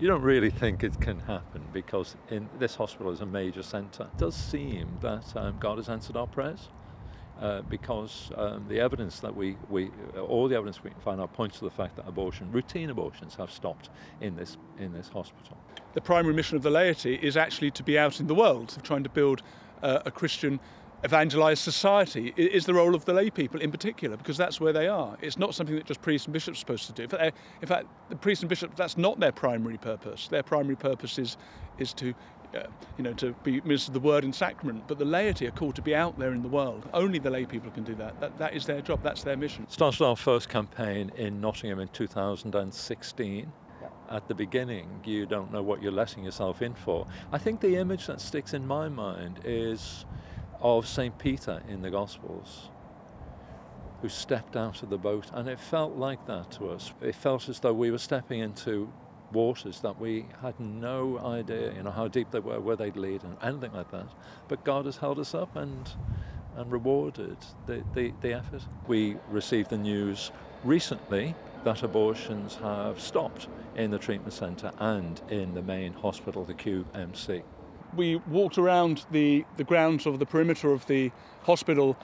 You don't really think it can happen because in this hospital is a major centre. It does seem that God has answered our prayers because the evidence that all the evidence we can find out points to the fact that routine abortions have stopped in this hospital. The primary mission of the laity is actually to be out in the world, trying to build a Christian evangelised society. It is the role of the lay people in particular, because that's where they are. It's not something that just priests and bishops are supposed to do. In fact, the priests and bishops, that's not their primary purpose. Their primary purpose is to to be ministers of the word and sacrament. But the laity are called to be out there in the world. Only the lay people can do that. That is their job. That's their mission. Started our first campaign in Nottingham in 2016. At the beginning, you don't know what you're letting yourself in for. I think the image that sticks in my mind is of St. Peter in the Gospels, who stepped out of the boat, and it felt like that to us. It felt as though we were stepping into waters that we had no idea, how deep they were, where they'd lead, and anything like that. But God has held us up and rewarded the effort. We received the news recently that abortions have stopped in the treatment centre and in the main hospital, the QMC. We walked around the grounds of the perimeter of the hospital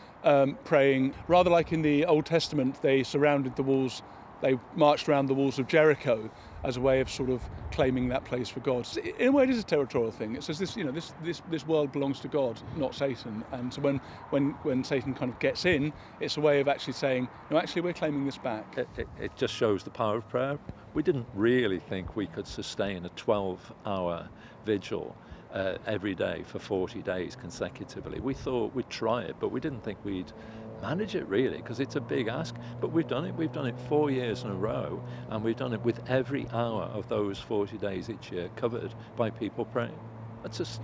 praying. Rather like in the Old Testament, they surrounded the walls, they marched around the walls of Jericho as a way of sort of claiming that place for God. In a way, it is a territorial thing. It says this world belongs to God, not Satan. And so when Satan kind of gets in, it's a way of actually saying, no, actually we're claiming this back. It just shows the power of prayer. We didn't really think we could sustain a 12-hour vigil every day for 40 days consecutively. We thought we'd try it, but we didn't think we'd manage it really, because it's a big ask. But we've done it. We've done it 4 years in a row, and we've done it with every hour of those 40 days each year covered by people praying. That's just,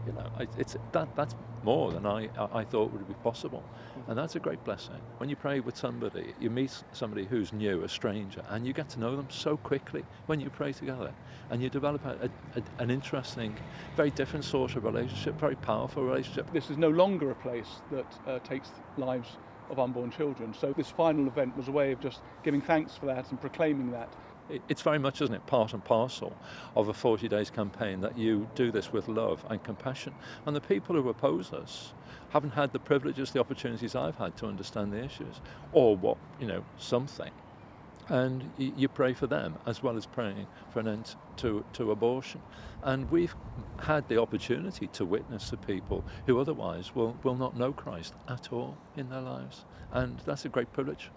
that's more than I thought would be possible. And that's a great blessing. When you pray with somebody, you meet somebody who's new, a stranger, and you get to know them so quickly when you pray together. And you develop an interesting, very different sort of relationship, very powerful relationship. This is no longer a place that takes lives of unborn children. So this final event was a way of just giving thanks for that and proclaiming that. It's very much, isn't it, part and parcel of a 40 days campaign that you do this with love and compassion. And the people who oppose us haven't had the privileges, the opportunities I've had to understand the issues, or something. And you pray for them as well as praying for an end to abortion. And we've had the opportunity to witness to people who otherwise will not know Christ at all in their lives. And that's a great privilege.